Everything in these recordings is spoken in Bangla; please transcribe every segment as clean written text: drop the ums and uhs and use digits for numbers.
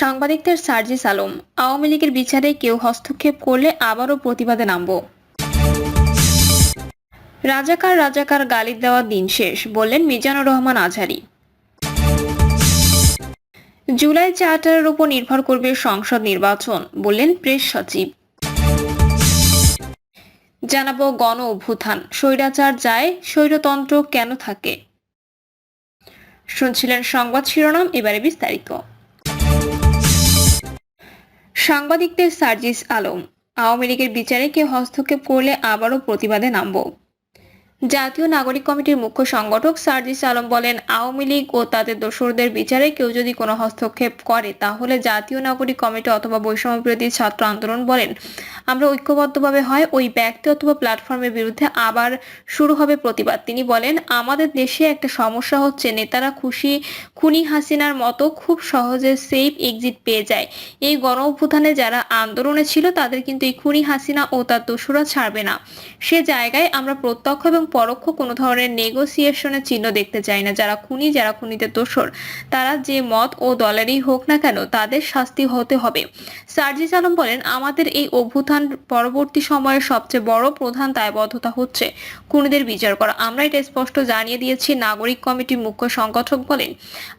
সাংবাদিকদের সার্জিস আলম, আওয়ামী লীগের বিচারে কেউ হস্তক্ষেপ করলে আবারও প্রতিবাদে নামব। রাজাকার রাজাকার গালি দেওয়ার দিন শেষ, বললেন মিজানুর রহমান আজহারী। জুলাই চার্টারের উপর নির্ভর করবে সংসদ নির্বাচন, বললেন প্রেস সচিব। জানাবো গণ অভ্যুত্থান, স্বৈরাচার যায়, স্বৈরতন্ত্র কেন থাকে। শুনছিলেন সংবাদ শিরোনাম, এবারে বিস্তারিত। সাংবাদিকদের সার্জিস আলম, আওয়ামী লীগের বিচারে কেউ হস্তক্ষেপ করলে আবারও প্রতিবাদে নামব। জাতীয় নাগরিক কমিটির মুখ্য সংগঠক সার্জিস আলম বলেন, আওয়ামী লীগ ও তাদের দোসরদের বিচারে কেউ যদি কোনো হস্তক্ষেপ করে তাহলে জাতীয় নাগরিক কমিটি অথবা বৈষম্য বিরোধী ছাত্র আন্দোলন বলেন আমরা ঐক্যবদ্ধভাবে হয় ওই ব্যক্তি অথবা প্ল্যাটফর্মের বিরুদ্ধে আবার শুরু হবে প্রতিবাদ। তিনি বলেন, আমাদের দেশে একটা সমস্যা হচ্ছে নেতারা খুনি হাসিনার মতো খুব সহজে সেফ এক্সিট পেয়ে যায়। এই গণ অভ্যুত্থানে যারা আন্দোলনে ছিল তাদের কিন্তু এই খুনি হাসিনা ও তার দোসররা ছাড়বে না। সে জায়গায় আমরা প্রত্যক্ষ এবং পরোক্ষ কোনো ধরনের নেগোসিয়েশনের চিহ্ন দেখতে চাই না। যারা খুনি, যারা খুনিদের দোসর, তারা যে মত ও দলেরই হোক না কেন তাদের শাস্তি হতে হবে। সার্জিস আলম বলেন, আমাদের এই অভ্যুত্থান পরবর্তী সময়ের সবচেয়ে বড় প্রধান দায়বদ্ধতা হচ্ছে খুনিদের বিচার করা। আমরা এটা স্পষ্ট জানিয়ে দিয়েছি। নাগরিক কমিটির মুখ্য সংগঠক বলেন,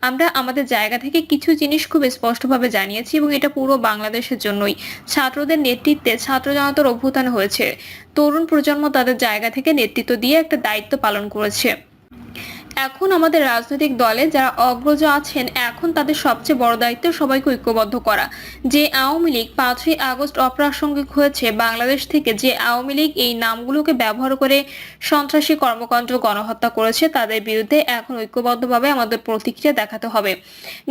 আমরা আমাদের জায়গা থেকে কিছু জিনিস খুব স্পষ্টভাবে জানিয়েছি এবং এটা পুরো বাংলাদেশের জন্যই। ছাত্রদের নেতৃত্বে ছাত্র জনতার অভ্যুত্থান হয়েছে। তরুণ প্রজন্ম তাদের জায়গা থেকে নেতৃত্ব দিয়ে একটা দায়িত্ব পালন করেছে। এখন আমাদের রাজনৈতিক দলে যারা অগ্রজ আছেন, এখন তাদের সবচেয়ে বড় দায়িত্ব সবাইকে ঐক্যবদ্ধ করা। যে আওয়ামী লীগ 5ই আগস্ট অপ্রাসঙ্গিক হয়েছে, বাংলাদেশ থেকে যে আওয়ামী লীগ এই নামগুলোকে ব্যবহার করে সন্ত্রাসী কর্মকাণ্ড গণহত্যা করেছে, তাদের বিরুদ্ধে এখন ঐক্যবদ্ধভাবে আমাদের প্রতিক্রিয়া দেখাতে হবে,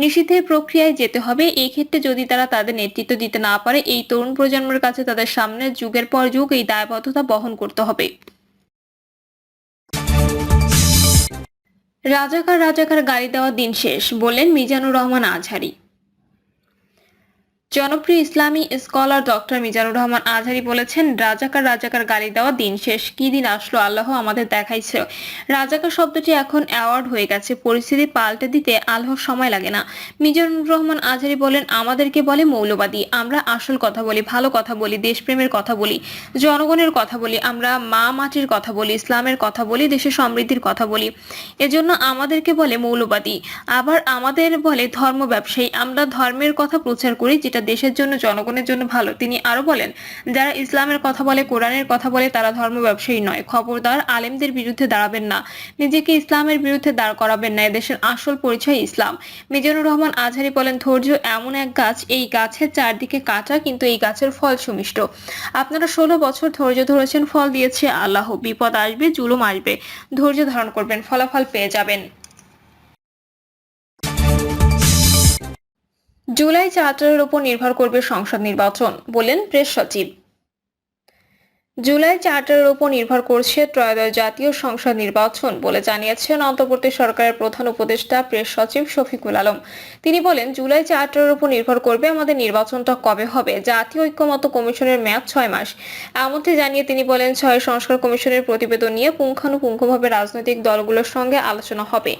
নিষিদ্ধের প্রক্রিয়ায় যেতে হবে। এই ক্ষেত্রে যদি তারা তাদের নেতৃত্ব দিতে না পারে, এই তরুণ প্রজন্মের কাছে তাদের সামনে যুগের পর যুগ এই দায়বদ্ধতা বহন করতে হবে। রাজাকার রাজাকার গালি দেওয়ার দিন শেষ, বললেন মিজানুর রহমান আজহারী। জনপ্রিয় ইসলামী স্কলার ডক্টর মিজানুর রহমান আজহারী বলেছেন, রাজাকার রাজাকার গালি দেওয়া দিন শেষ। কি দিন আসলো আল্লাহ আমাদের দেখাইছে। রাজাকার শব্দটি এখন অ্যাওয়ার্ড হয়ে গেছে, পরিস্থিতি পাল্টে দিতে আল্লাহর সময় লাগে না। মিজানুর রহমান আজহারী বলেন, আমাদেরকে বলে মৌলবাদী। আমরা আসল কথা বলি, ভালো কথা বলি, দেশপ্রেমের কথা বলি, জনগণের কথা বলি, আমরা মা মাটির কথা বলি, ইসলামের কথা বলি, দেশের সমৃদ্ধির কথা বলি। এজন্য আমাদেরকে বলে মৌলবাদী। আবার আমাদের বলে ধর্ম ব্যবসায়ী। আমরা ধর্মের কথা প্রচার করি যেটা দেশের জন্য, জনগণের জন্য ভালো। তিনি আরো বলেন, যারা ইসলামের কথা বলে, কোরআনের কথা বলে, তারা ধর্ম ব্যবসায়ী নয়। খবরদার আলেমদের বিরুদ্ধে দাঁড়াবেন না, নিজেকে ইসলামের বিরুদ্ধে দাঁড় করাবেন না। এদেশের আসল পরিচয় ইসলাম। মিজানুর রহমান আজহারী বলেন, ধৈর্য এমন এক গাছ, এই গাছের চারদিকে কাঁটা, কিন্তু এই গাছের ফল সুমিষ্ট। আপনারা 16 বছর ধৈর্য ধরেছেন, ফল দিয়েছে আল্লাহ। বিপদ আসবে, জুলুম আসবে, ধৈর্য ধারণ করবেন, ফলাফল পেয়ে যাবেন। জুলাই চার্টারের উপর নির্ভর করবে সংসদ নির্বাচন, বললেন প্রেস সচিব। জুলাই চার্টারের উপর নির্ভর করছে ত্রয়োদশ জাতীয় সংসদ নির্বাচন বলে জানিয়েছেন অন্তর্বর্তী সরকারের প্রধান উপদেষ্টা প্রেস সচিব শফিকুল আলম। তিনি বলেন, জুলাই চার্টারের উপর নির্ভর করবে আমাদের নির্বাচনটা কবে হবে। জাতীয় ঐক্যমত্য কমিশনের মেয়াদ 6 মাস, এমনটি জানিয়ে তিনি বলেন, 6 সংস্কার কমিশনের প্রতিবেদন নিয়ে পুঙ্খানুপুঙ্খভাবে রাজনৈতিক দলগুলোর সঙ্গে আলোচনা হবে।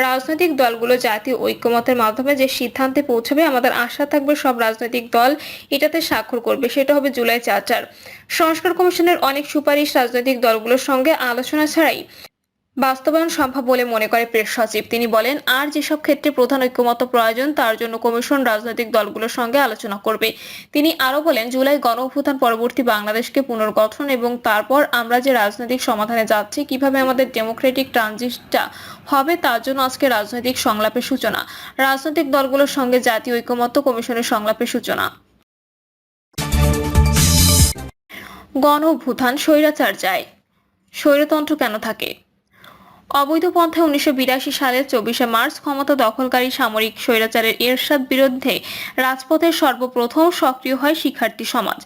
রাজনৈতিক দলগুলো জাতীয় ঐক্যমতের মাধ্যমে যে সিদ্ধান্তে পৌঁছাবে, আমাদের আশা থাকবে সব রাজনৈতিক দল এটাতে স্বাক্ষর করবে, সেটা হবে জুলাই চার্টার। সংস্কার কমিশনের অনেক সুপারিশ রাজনৈতিক দলগুলোর সঙ্গে আলোচনা ছাড়াই বাস্তবায়ন সম্ভব বলে মনে করে প্রেস সচিব। তিনি বলেন, আর যেসব ক্ষেত্রে প্রধান ঐক্যমত্য প্রয়োজন তার জন্য কমিশন রাজনৈতিক দলগুলোর সঙ্গে আলোচনা করবে। তিনি আরো বলেন, জুলাই গণ অভ্যুত্থান পরবর্তী বাংলাদেশকে পুনর্গঠন এবং তারপর আমরা যে রাজনৈতিক সমাধানে যাচ্ছি, কিভাবে আমাদের ডেমোক্রেটিক ট্রানজিশনটা হবে, তার জন্য আজকে রাজনৈতিক সংলাপের সূচনা, রাজনৈতিক দলগুলোর সঙ্গে জাতীয় ঐক্যমত্য কমিশনের সংলাপের সূচনা। গণ অভ্যুত্থান, স্বৈরাচার যায়, স্বৈরতন্ত্র কেন থাকে। অবৈধ পন্থায় 1982 সালের 24শে মার্চ ক্ষমতা দখলকারী সামরিক স্বৈরাচারের এরশাদ বিরুদ্ধে রাজপথে সর্বপ্রথম সক্রিয় হয় শিক্ষার্থী সমাজ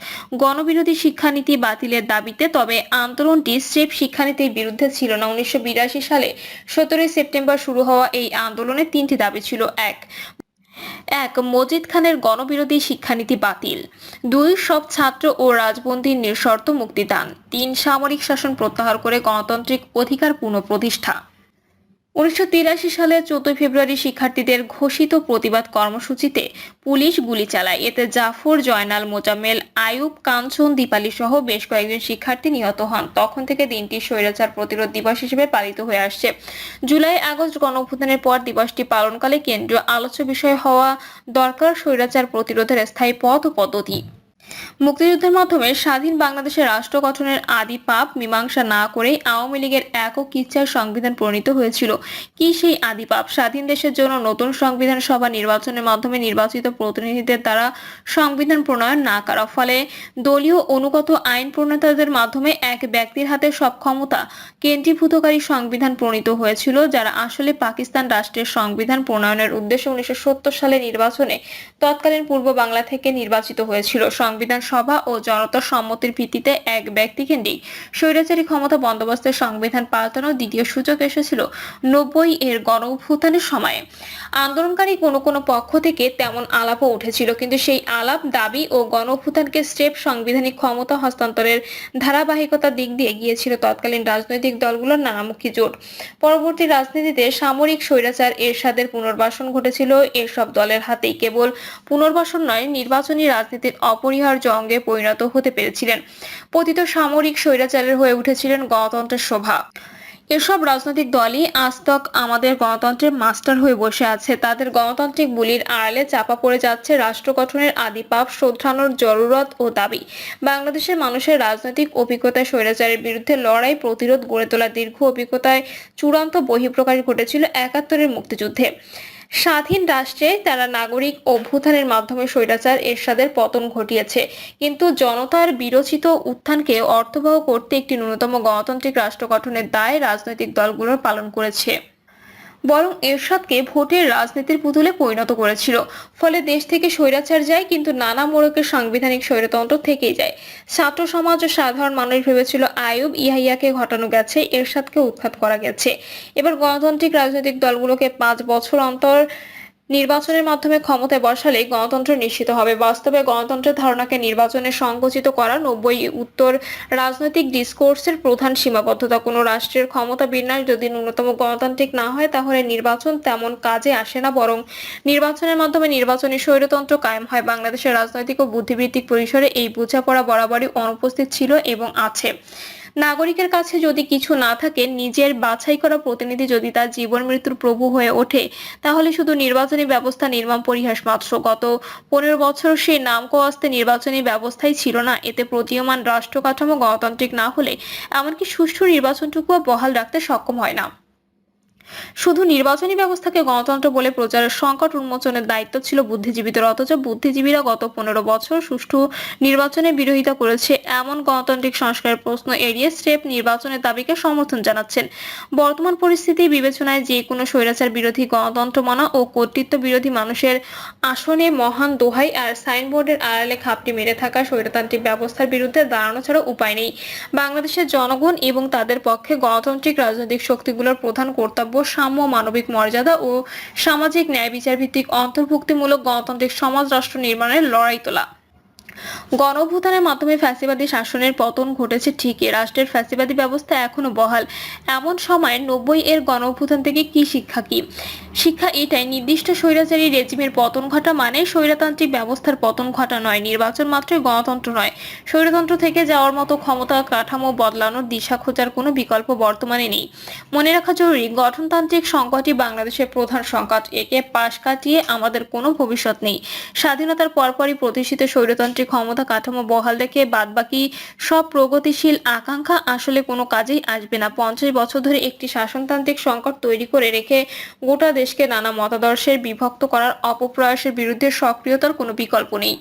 গণবিরোধী শিক্ষানীতি বাতিলের দাবিতে। তবে আন্দোলনটি স্রেফ শিক্ষানীতির বিরুদ্ধে ছিল না। 1982 সালে 17 সেপ্টেম্বর শুরু হওয়া এই আন্দোলনের 3টি দাবি ছিল। এক, মজিদ খানের গণবিরোধী শিক্ষানীতি বাতিল। 2, সব ছাত্র ও রাজবন্দীর নিঃশর্ত মুক্তিদান। 3, সামরিক শাসন প্রত্যাহার করে গণতান্ত্রিক অধিকার পুনঃপ্রতিষ্ঠা। 1983 সালে 14 ফেব্রুয়ারি শিক্ষার্থীদের ঘোষিত প্রতিবাদ কর্মসূচিতে পুলিশ গুলি চালায়। এতে জাফর, জয়নাল, মোজাম্মেল, আয়ুব, কাঞ্চন, দীপালি সহ বেশ কয়েকজন শিক্ষার্থী নিহত হন। তখন থেকে দিনটি স্বৈরাচার প্রতিরোধ দিবস হিসেবে পালিত হয়ে আসছে। জুলাই আগস্ট গণঅভ্যুত্থানের পর দিবসটি পালনকালে কেন্দ্রীয় আলোচ্য বিষয় হওয়া দরকার স্বৈরাচার প্রতিরোধের স্থায়ী পথ ও পদ্ধতি। মুক্তিযুদ্ধের মাধ্যমে স্বাধীন বাংলাদেশের রাষ্ট্র গঠনের আদি পাপ মীমাংসা না করেই আওয়ামী লীগের একক ইচ্ছায় সংবিধান প্রণীত হয়েছিল। কি সেই আদি পাপ? স্বাধীন দেশের জন্য নতুন সংবিধান সভা নির্বাচনের মাধ্যমে নির্বাচিত প্রতিনিধিদের দ্বারা সংবিধান প্রণয়ন না করা, ফলে দলীয় অনুগত আইন প্রণেতাদের মাধ্যমে এক ব্যক্তির হাতে সব ক্ষমতা কেন্দ্রীভূতকারী সংবিধান প্রণীত হয়েছিল, যারা আসলে পাকিস্তান রাষ্ট্রের সংবিধান প্রণয়নের উদ্দেশ্যে 1970 সালে নির্বাচনে তৎকালীন পূর্ব বাংলা থেকে নির্বাচিত হয়েছিল। সংবিধান সভা ও জনতার সম্মতির ভিত্তিতে এক ব্যক্তিকেন্দ্রিক স্বৈরাচারী ক্ষমতা বন্দোবস্তের সংবিধান পাল্টানোর দ্বিতীয় সূচক এসেছিল 90 এর গণঅভ্যুত্থানের সময়ে। আন্দোলনকারী কোনো পক্ষ থেকে তেমন আলাপও উঠেছিল, কিন্তু সেই আলাপ, দাবি ও গণঅভ্যুত্থানকে স্টেপ সাংবিধানিক ক্ষমতা হস্তান্তরের ধারাবাহিকতার দিক দিয়ে গিয়েছিল তৎকালীন রাজনৈতিক দলগুলোর নানামুখী জোট। পরবর্তী রাজনীতিতে সামরিক স্বৈরাচার এরশাদের পুনর্বাসন ঘটেছিল এসব দলের হাতেই। কেবল পুনর্বাসন নয়, নির্বাচনী রাজনীতির অপরিহার্য অঙ্গে পরিণত হতে পেরেছিলেন। পতিত সামরিক স্বৈরাচারের হয়ে উঠেছিলেন গণতন্ত্রের শোভা। এসব রাজনৈতিক দলই আজতক আমাদের গণতন্ত্রের মাস্টার হয়ে বসে আছে। তাদের গণতান্ত্রিক বুলির আড়ালে চাপা পড়ে যাচ্ছে রাষ্ট্র গঠনের আদি পাপ শোধরানোর জরুরত ও দাবি। বাংলাদেশের মানুষের রাজনৈতিক অভিজ্ঞতায় স্বৈরাচারের বিরুদ্ধে লড়াই, প্রতিরোধ গড়ে তোলা দীর্ঘ অভিজ্ঞতায় চূড়ান্ত বহিঃপ্রকাশ ঘটেছিল 71-এর মুক্তিযুদ্ধে। স্বাধীন রাষ্ট্রে তারা নাগরিক অভ্যুত্থানের মাধ্যমে স্বৈরাচার এরশাদের পতন ঘটিয়েছে, কিন্তু জনতার বিরোচিত উত্থানকে অর্থবহ করতে একটি ন্যূনতম গণতান্ত্রিক রাষ্ট্র গঠনের দায় রাজনৈতিক দলগুলোর পালন করেছে, বরং এরশাদকে ভোটের রাজনীতির পুতুলে পরিণত করেছিল। ফলে দেশ থেকে স্বৈরাচার যায়, কিন্তু নানা মোড়কে সাংবিধানিক স্বৈরতন্ত্র থেকেই যায়। ছাত্র সমাজ ও সাধারণ মানুষ ভেবেছিল আইয়ুব, ইয়াহিয়াকে ঘটানো গেছে, এরশাদকে উৎখাত করা গেছে। এবার গণতান্ত্রিক রাজনৈতিক দলগুলোকে 5 বছর অন্তর নির্বাচনের মাধ্যমে ক্ষমতায় বসালে গণতন্ত্র নিশ্চিত হবে। বাস্তবে গণতন্ত্রের ধারণাকে নির্বাচনে সংকুচিত করা 90 উত্তর রাজনৈতিক ডিসকোর্সের প্রধান সীমাবদ্ধতা। কোনো রাষ্ট্রের ক্ষমতা বিন্যাস যদি ন্যূনতম গণতান্ত্রিক না হয়, তাহলে নির্বাচন তেমন কাজে আসে না, বরং নির্বাচনের মাধ্যমে নির্বাচনী স্বৈরতন্ত্র কায়েম হয়। বাংলাদেশের রাজনৈতিক ও বুদ্ধিবৃত্তিক পরিসরে এই বোঝাপড়া বরাবরই অনুপস্থিত ছিল এবং আছে। নাগরিকের কাছে যদি কিছু না থাকে, নিজের বাছাই করা প্রতিনিধি যদি তার জীবন মৃত্যুর প্রভু হয়ে ওঠে, তাহলে শুধু নির্বাচনী ব্যবস্থা নির্মম পরিহাস মাত্র। গত 15 বছর সেই নামকওয়াস্তে নির্বাচনী ব্যবস্থাই ছিল না। এতে প্রতীয়মান রাষ্ট্র কাঠামো গণতান্ত্রিক না হলে এমনকি সুষ্ঠু নির্বাচনটুকুও বহাল রাখতে সক্ষম হয় না। শুধু নির্বাচনী ব্যবস্থাকে গণতন্ত্র বলে প্রচারের সংকট উন্মোচনের দায়িত্ব ছিল বুদ্ধিজীবীদের, অথচ বুদ্ধিজীবীরা গত 15 বছর সুষ্ঠু নির্বাচনের বিরোধিতা করেছে। এমন গণতান্ত্রিক সংস্কারের প্রশ্ন এড়িয়ে স্রেফ নির্বাচনের দাবিকে সমর্থন জানাচ্ছেন। বর্তমান পরিস্থিতি বিবেচনায় যে কোনো স্বৈরাচার বিরোধী, গণতন্ত্র মানা ও কর্তৃত্ব বিরোধী মানুষের আসনে মহান দোহাই আর সাইনবোর্ডের আড়ালে খাপটি মেরে থাকা স্বৈরতান্ত্রিক ব্যবস্থার বিরুদ্ধে দাঁড়ানো ছাড়া উপায় নেই। বাংলাদেশের জনগণ এবং তাদের পক্ষে গণতান্ত্রিক রাজনৈতিক শক্তিগুলোর প্রধান কর্তব্য সাম্য, মানবিক মর্যাদা ও সামাজিক ন্যায় বিচার ভিত্তিক অন্তর্ভুক্তিমূলক গণতান্ত্রিক সমাজ রাষ্ট্র নির্মাণের লড়াই তোলা। গণঅভ্যুত্থানের মাধ্যমে ফ্যাসিবাদী শাসনের পতন ঘটেছে ঠিকই, রাষ্ট্রের ফ্যাসিবাদী ব্যবস্থা এখনো বহাল। এমন সময় 90 এর গণঅভ্যুত্থান থেকে কি শিক্ষা? কি শিক্ষা? এটাই, নির্দিষ্ট স্বৈরাচারী রেজিমের পতন ঘটা মানে স্বৈরতান্ত্রিক ব্যবস্থার পতন ঘটা নয়। নির্বাচন মাত্রই গণতন্ত্র নয়। স্বৈরতন্ত্র থেকে যাওয়ার মতো ক্ষমতা কাঠামো বদলানোর দিশা খোঁজার কোনো বিকল্প বর্তমানে নেই। মনে রাখা জরুরি, গঠনতান্ত্রিক সংকটই বাংলাদেশের প্রধান সংকট। একে পাশ কাটিয়ে আমাদের কোনো ভবিষ্যৎ নেই। স্বাধীনতার পরপরই প্রতিষ্ঠিত স্বৈরতান্ত্রিক ক্ষমতা কাঠামো বহাল রেখে বাদবাকি সব প্রগতিশীল আকাঙ্ক্ষা আসলে কোনো কাজেই আসবে না। 50 বছর ধরে একটি শাসনতান্ত্রিক সংকট তৈরি করে রেখে গোটা দেশকে নানা মতাদর্শের বিভক্ত করার অপপ্রয়াসের বিরুদ্ধে সক্রিয়তার কোনো বিকল্প নেই।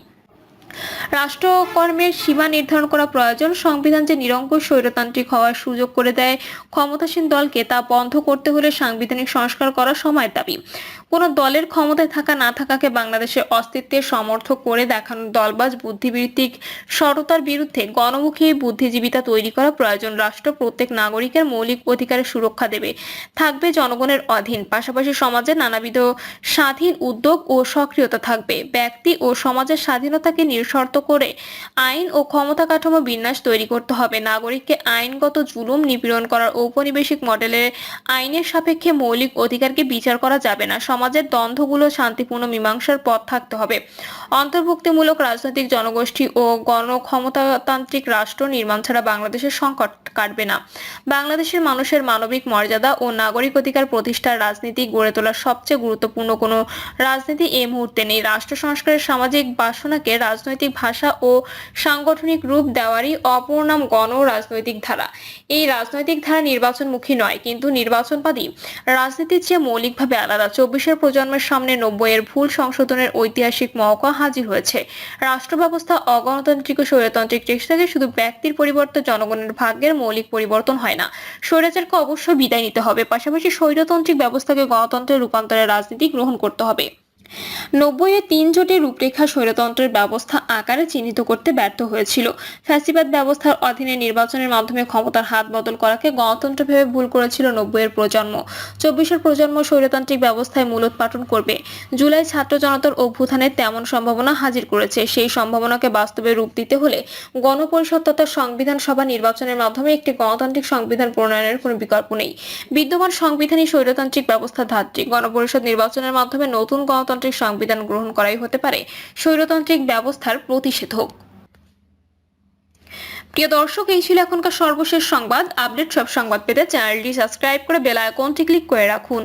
রাষ্ট্রকর্মের সীমা নির্ধারণ করা প্রয়োজন। সংবিধান যে নিরঙ্কুশ স্বৈরতান্ত্রিক হওয়ার সুযোগ করে দেয় ক্ষমতাসীন দলকে, তা বন্ধ করতে হলে সাংবিধানিক সংস্কার করা সময়ের দাবি। কোনো দলের ক্ষমতায় থাকা না থাকাকে বাংলাদেশের অস্তিত্বের সমর্থক করে দেখানো দলবাজ বুদ্ধিবৃত্তিক সততার বিরুদ্ধে গণমুখী বুদ্ধিজীবিতা তৈরি করা প্রয়োজন। রাষ্ট্র প্রত্যেক নাগরিকের মৌলিক অধিকারের সুরক্ষা দেবে, থাকবে জনগণের অধীন। পাশাপাশি সমাজে নানাবিধ স্বাধীন উদ্যোগ ও সক্রিয়তা থাকবে। ব্যক্তি ও সমাজের স্বাধীনতাকে নিঃশর্ত করে আইন ও ক্ষমতা কাঠামো বিন্যাস তৈরি করতে হবে। নাগরিককে আইনগত জুলুম নিপীড়ন করার ঔপনিবেশিক মডেলের আইনের সাপেক্ষে মৌলিক অধিকারকে বিচার করা যাবে না। সমাজের দ্বন্দ্বগুলো শান্তিপূর্ণ মীমাংসার পথ থাকতে হবে। অন্তর্ভুক্তিমূলক রাজনৈতিক জনগোষ্ঠী ও গণক্ষমতাতান্ত্রিক রাষ্ট্র নির্মাণ ছাড়া বাংলাদেশের সংকট কাটবে না। বাংলাদেশের মানুষের মানবিক মর্যাদা ও নাগরিক অধিকার প্রতিষ্ঠার রাজনীতি গড়ে তোলার সবচেয়ে গুরুত্বপূর্ণ কোনো রাজনীতি এই মুহূর্তে নেই। রাষ্ট্র সংস্কারের সামাজিক বাসনাকে রাজনৈতিক ভাষা ও সাংগঠনিক রূপ দেওয়ারই অপর নাম গণ রাজনৈতিক ধারা। এই রাজনৈতিক ধারা নির্বাচনমুখী নয়, কিন্তু নির্বাচনবাদী রাজনীতির চেয়ে মৌলিকভাবে আলাদা। 24-এর প্রজন্মের সামনে 90-এর ভুল সংশোধনের ঐতিহাসিক মৌকা হাজির হয়েছে। রাষ্ট্র ব্যবস্থা অগণতান্ত্রিক ও স্বৈরতান্ত্রিক চেষ্টাকে শুধু ব্যক্তির পরিবর্তে জনগণের ভাগ্যের মৌলিক পরিবর্তন হয় না। স্বৈরাচারকে অবশ্যই বিদায় নিতে হবে, পাশাপাশি স্বৈরতান্ত্রিক ব্যবস্থাকে গণতন্ত্রের রূপান্তরের রাজনীতি গ্রহণ করতে হবে। 90-এর 3 জোটের রূপরেখা স্বৈরতন্ত্রের ব্যবস্থা আকারে চিহ্নিত করতে ব্যর্থ হয়েছিল। ফ্যাসিবাদ ব্যবস্থার অধীনে নির্বাচনের মাধ্যমে ক্ষমতার হাত বদল করাকে গণতন্ত্র ভেবে ভুল করেছিল 90-এর প্রজন্ম। 24-এর প্রজন্ম স্বৈরতান্ত্রিক ব্যবস্থায় মূলোৎপাটন করবে। জুলাই ছাত্র জনতার অভ্যুত্থানের তেমন সম্ভাবনা হাজির করেছে। সেই সম্ভাবনাকে বাস্তবে রূপ দিতে হলে গণপরিষদ তথা সংবিধান সভা নির্বাচনের মাধ্যমে একটি গণতান্ত্রিক সংবিধান প্রণয়নের কোনো বিকল্প নেই। বিদ্যমান সংবিধানই স্বৈরতান্ত্রিক ব্যবস্থা ধাত্রী। গণপরিষদ নির্বাচনের মাধ্যমে নতুন গণতান্ত্রিক সংবিধান গ্রহণ করাই হতে পারে স্বৈরতান্ত্রিক ব্যবস্থার প্রতিষেধক। প্রিয় দর্শক, এই ছিল এখনকার সর্বশেষ সংবাদ। আপডেট সব সংবাদ পেতে চ্যানেলটি সাবস্ক্রাইব করে বেল আইকনটি ক্লিক করে রাখুন।